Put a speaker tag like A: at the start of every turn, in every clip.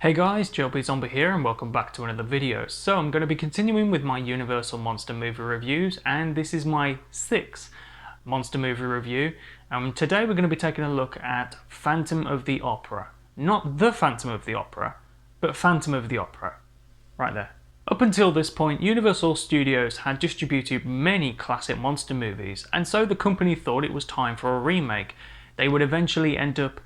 A: Hey guys, JLB Zombie here and welcome back to another video. So I'm going to be continuing with my Universal monster movie reviews, and this is my 6th monster movie review. Today we're going to be taking a look at Phantom of the Opera. Not the Phantom of the Opera, but Phantom of the Opera. Right there. Up until this point, Universal Studios had distributed many classic monster movies, and so the company thought it was time for a remake. They would eventually end up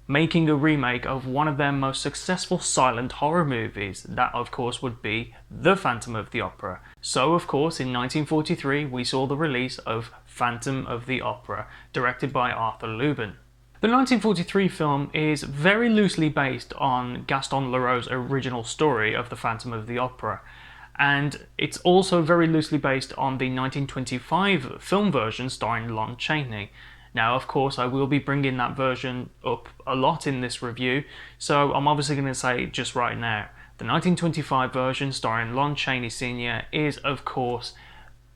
A: making a remake of one of their most successful silent horror movies. That of course would be The Phantom of the Opera. So of course in 1943 we saw the release of Phantom of the Opera, directed by Arthur Lubin. The 1943 film is very loosely based on Gaston Leroux's original story of The Phantom of the Opera, and it's also very loosely based on the 1925 film version starring Lon Chaney. Now, of course, I will be bringing that version up a lot in this review, so I'm obviously going to say it just right now. The 1925 version starring Lon Chaney Sr. is, of course,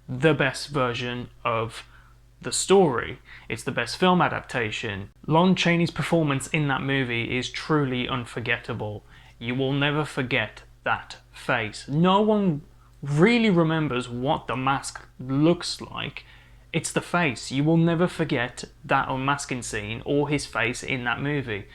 A: the best version of the story. It's the best film adaptation. Lon Chaney's performance in that movie is truly unforgettable. You will never forget that face. No one really remembers what the mask looks like. It's the face. You will never forget that unmasking scene or his face in that movie.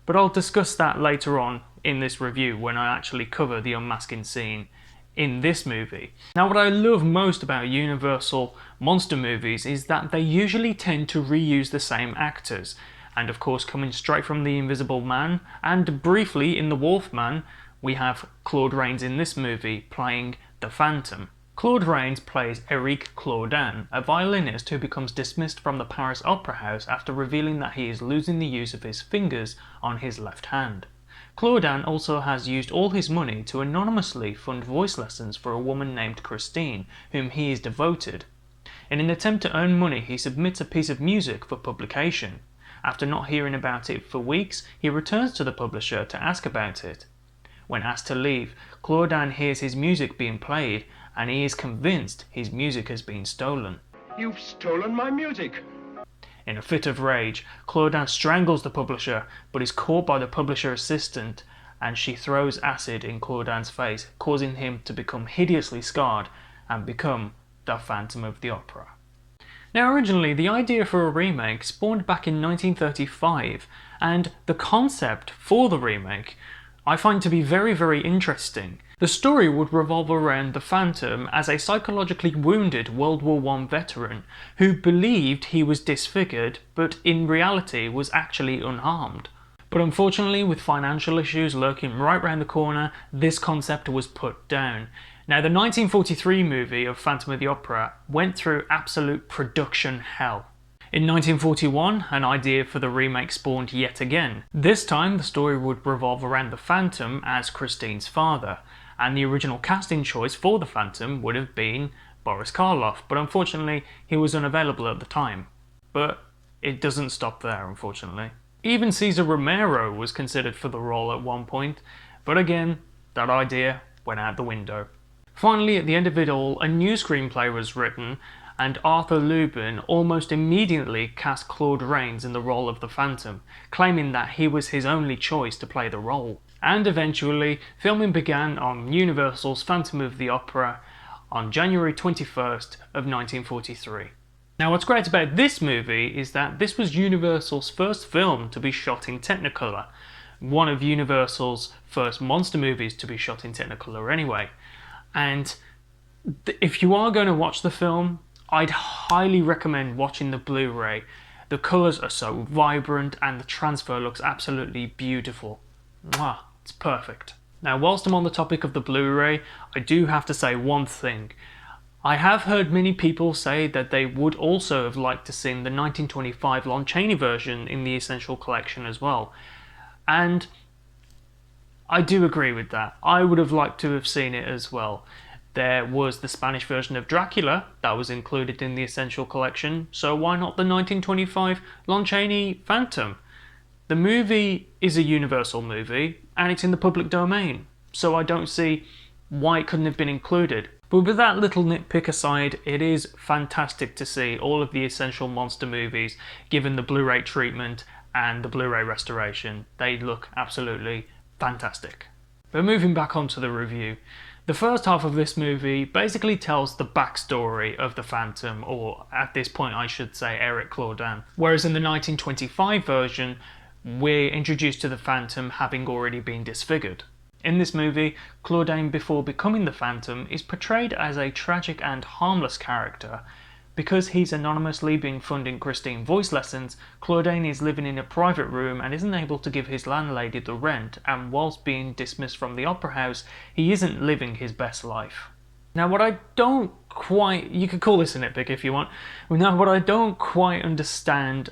A: But I'll discuss that later on in this review when I actually cover the unmasking scene in this movie. Now, what I love most about Universal monster movies is that they usually tend to reuse the same actors. And of course, coming straight from The Invisible Man and briefly in The Wolfman, we have Claude Rains in this movie playing the Phantom. Claude Rains plays Erique Claudin, a violinist who becomes dismissed from the Paris Opera House after revealing that he is losing the use of his fingers on his left hand. Claudin also has used all his money to anonymously fund voice lessons for a woman named Christine, whom he is devoted. In an attempt to earn money, he submits a piece of music for publication. After not hearing about it for weeks, he returns to the publisher to ask about it. When asked to leave, Claudin hears his music being played, and he is convinced his music has been stolen.
B: You've stolen my music!
A: In a fit of rage, Claudin strangles the publisher, but is caught by the publisher assistant, and she throws acid in Claudin's face, causing him to become hideously scarred and become the Phantom of the Opera. Now, originally, the idea for a remake spawned back in 1935, and the concept for the remake I find to be very, very interesting. The story would revolve around the Phantom as a psychologically wounded World War I veteran who believed he was disfigured, but in reality was actually unharmed. But unfortunately, with financial issues lurking right round the corner, this concept was put down. Now, the 1943 movie of Phantom of the Opera went through absolute production hell. In 1941, an idea for the remake spawned yet again. This time, the story would revolve around the Phantom as Christine's father, and the original casting choice for the Phantom would have been Boris Karloff, but unfortunately he was unavailable at the time. But it doesn't stop there, unfortunately. Even Cesar Romero was considered for the role at one point, but again, that idea went out the window. Finally, at the end of it all, a new screenplay was written, and Arthur Lubin almost immediately cast Claude Rains in the role of the Phantom, claiming that he was his only choice to play the role. And eventually, filming began on Universal's Phantom of the Opera on January 21st of 1943. Now, what's great about this movie is that this was Universal's first film to be shot in Technicolor, one of Universal's first monster movies to be shot in Technicolor anyway. And if you are going to watch the film, I'd highly recommend watching the Blu-ray. The colours are so vibrant and the transfer looks absolutely beautiful. Mwah, it's perfect. Now, whilst I'm on the topic of the Blu-ray, I do have to say one thing. I have heard many people say that they would also have liked to see the 1925 Lon Chaney version in the Essential Collection as well. And I do agree with that. I would have liked to have seen it as well. There was the Spanish version of Dracula that was included in the Essential Collection, so why not the 1925 Lon Chaney Phantom? The movie is a Universal movie, and it's in the public domain, so I don't see why it couldn't have been included. But with that little nitpick aside, it is fantastic to see all of the Essential monster movies given the Blu-ray treatment and the Blu-ray restoration. They look absolutely fantastic. But moving back onto the review, the first half of this movie basically tells the backstory of the Phantom, or at this point I should say Erique Claudin, whereas in the 1925 version we're introduced to the Phantom having already been disfigured. In this movie, Claudin, before becoming the Phantom, is portrayed as a tragic and harmless character. Because he's anonymously been funding Christine voice lessons, Claudin is living in a private room and isn't able to give his landlady the rent, and whilst being dismissed from the opera house, he isn't living his best life. Now what I don't quite, you could call this a nitpick if you want, now what I don't quite understand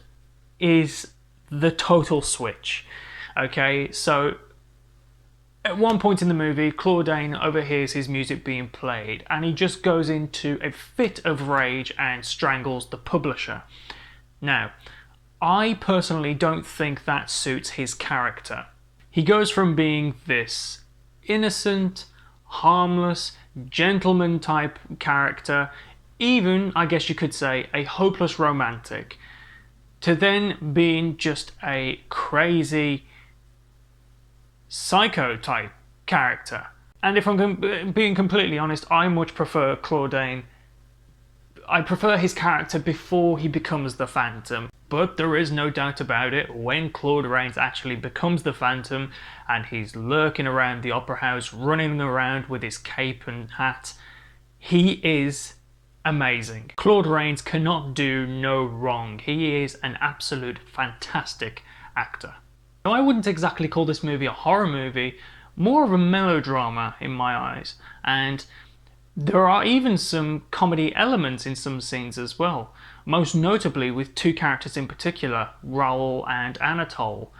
A: is the total switch. Okay, so at one point in the movie, Claudin overhears his music being played and he just goes into a fit of rage and strangles the publisher. Now, I personally don't think that suits his character. He goes from being this innocent, harmless, gentleman type character, even, I guess you could say, a hopeless romantic, to then being just a crazy psycho type character. And if I'm being completely honest, I much prefer Claudin. I prefer his character before he becomes the Phantom. But there is no doubt about it, when Claude Rains actually becomes the Phantom and he's lurking around the opera house, running around with his cape and hat, he is amazing. Claude Rains cannot do no wrong. He is an absolute fantastic actor. Now, I wouldn't exactly call this movie a horror movie, more of a melodrama in my eyes, and there are even some comedy elements in some scenes as well, most notably with two characters in particular, Raoul and Anatole.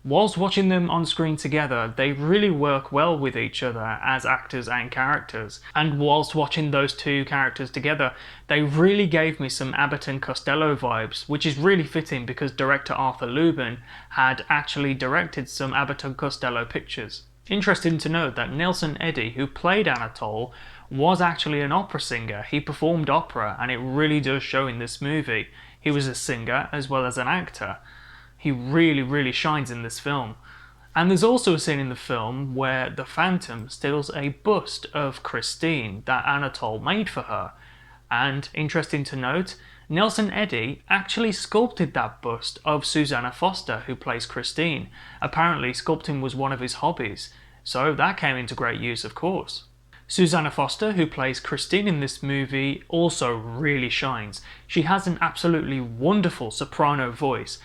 A: Whilst watching them on screen together, they really work well with each other as actors and characters. And whilst watching those two characters together, they really gave me some Abbott and Costello vibes, which is really fitting because director Arthur Lubin had actually directed some Abbott and Costello pictures. Interesting to note that Nelson Eddy, who played Anatole, was actually an opera singer. He performed opera, and it really does show in this movie. He was a singer as well as an actor. He really shines in this film. And there's also a scene in the film where the Phantom steals a bust of Christine that Anatole made for her. And interesting to note, Nelson Eddy actually sculpted that bust of Susanna Foster, who plays Christine. Apparently sculpting was one of his hobbies, so that came into great use, of course. Susanna Foster, who plays Christine in this movie, also really shines. She has an absolutely wonderful soprano voice.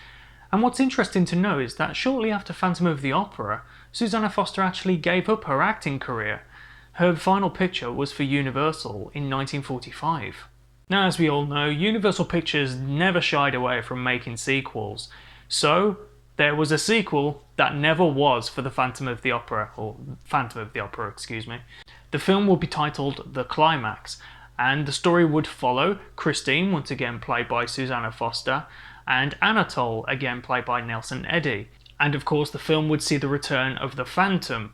A: And what's interesting to know is that shortly after Phantom of the Opera, Susanna Foster actually gave up her acting career. Her final picture was for Universal in 1945. Now, as we all know, Universal Pictures never shied away from making sequels. So, there was a sequel that never was for the Phantom of the Opera, excuse me. The film will be titled The Climax, and the story would follow Christine, once again played by Susanna Foster, and Anatole, again played by Nelson Eddy. And of course the film would see the return of the Phantom,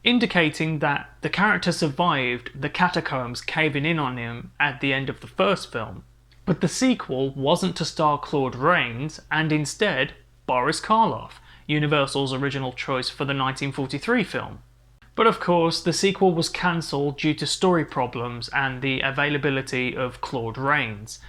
A: indicating that the character survived the catacombs caving in on him at the end of the first film. But the sequel wasn't to star Claude Rains, and instead Boris Karloff, Universal's original choice for the 1943 film. But of course the sequel was cancelled due to story problems and the availability of Claude Rains.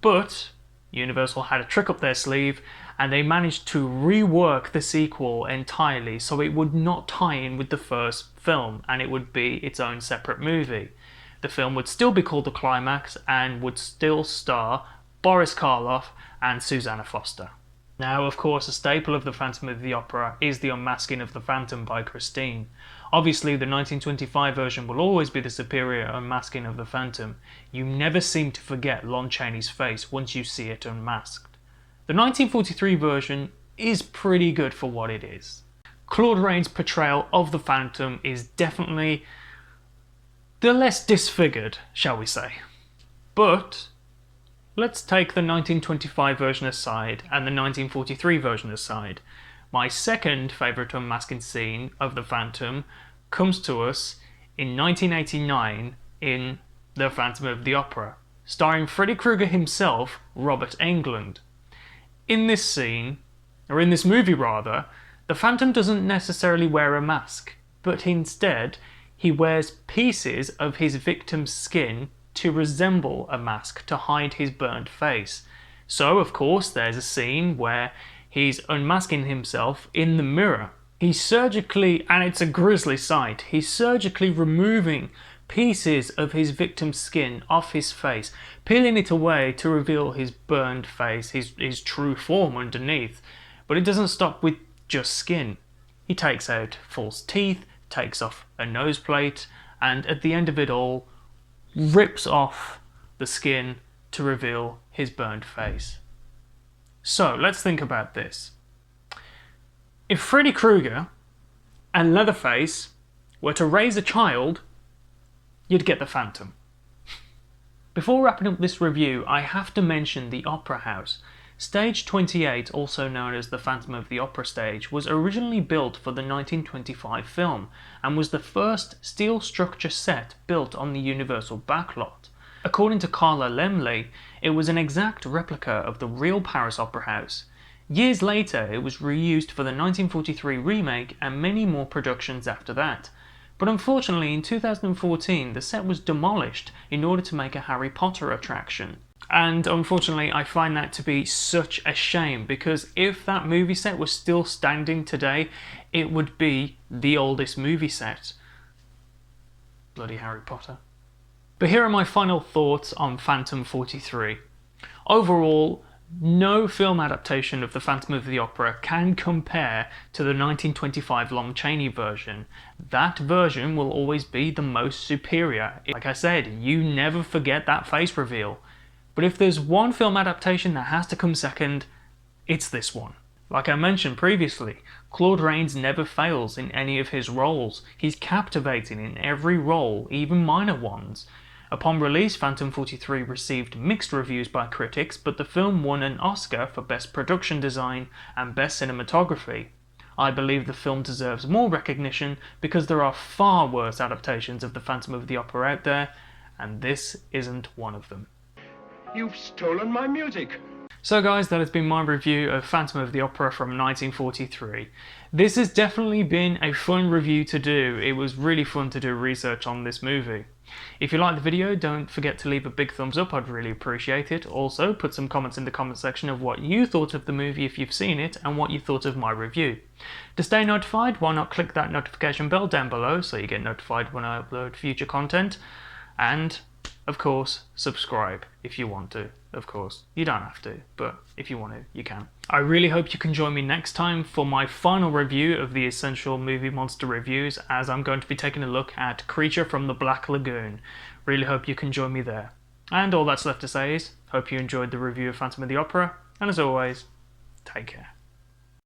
A: But Universal had a trick up their sleeve and they managed to rework the sequel entirely so it would not tie in with the first film and it would be its own separate movie. The film would still be called The Climax and would still star Boris Karloff and Susanna Foster. Now, of course, a staple of the Phantom of the Opera is the unmasking of the Phantom by Christine. Obviously, the 1925 version will always be the superior unmasking of the Phantom. You never seem to forget Lon Chaney's face once you see it unmasked. The 1943 version is pretty good for what it is. Claude Rains' portrayal of the Phantom is definitely the less disfigured, shall we say. But let's take the 1925 version aside and the 1943 version aside. My second favourite unmasking scene of the Phantom comes to us in 1989 in The Phantom of the Opera, starring Freddy Krueger himself, Robert Englund. In this scene, or in this movie rather, The Phantom doesn't necessarily wear a mask, but instead he wears pieces of his victim's skin to resemble a mask to hide his burnt face. So, of course, there's a scene where he's unmasking himself in the mirror. He's surgically, and it's a grisly sight, he's surgically removing pieces of his victim's skin off his face, peeling it away to reveal his burned face, his true form underneath. But it doesn't stop with just skin. He takes out false teeth, takes off a nose plate, and at the end of it all, rips off the skin to reveal his burned face. So let's think about this. If Freddy Krueger and Leatherface were to raise a child, you'd get the Phantom. Before wrapping up this review, I have to mention the Opera House. Stage 28, also known as the Phantom of the Opera stage, was originally built for the 1925 film and was the first steel structure set built on the Universal backlot. According to Carla Lemley, it was an exact replica of the real Paris Opera House. Years later, it was reused for the 1943 remake and many more productions after that. But unfortunately, in 2014, the set was demolished in order to make a Harry Potter attraction. And unfortunately, I find that to be such a shame, because if that movie set was still standing today, it would be the oldest movie set. Bloody Harry Potter. But here are my final thoughts on Phantom 43. Overall, no film adaptation of the Phantom of the Opera can compare to the 1925 Lon Chaney version. That version will always be the most superior. Like I said, you never forget that face reveal. But if there's one film adaptation that has to come second, it's this one. Like I mentioned previously, Claude Rains never fails in any of his roles. He's captivating in every role, even minor ones. Upon release, Phantom 43 received mixed reviews by critics, but the film won an Oscar for Best Production Design and Best Cinematography. I believe the film deserves more recognition because there are far worse adaptations of the Phantom of the Opera out there, and this isn't one of them.
B: You've stolen my music.
A: So guys, that has been my review of Phantom of the Opera from 1943. This has definitely been a fun review to do. It was really fun to do research on this movie. If you liked the video, don't forget to leave a big thumbs up, I'd really appreciate it. Also, put some comments in the comment section of what you thought of the movie if you've seen it, and what you thought of my review. To stay notified, why not click that notification bell down below so you get notified when I upload future content, and of course, subscribe if you want to. Of course, you don't have to, but if you want to, you can. I really hope you can join me next time for my final review of the Essential Movie Monster Reviews, as I'm going to be taking a look at Creature from the Black Lagoon. Really hope you can join me there. And all that's left to say is, hope you enjoyed the review of Phantom of the Opera, and as always, take care.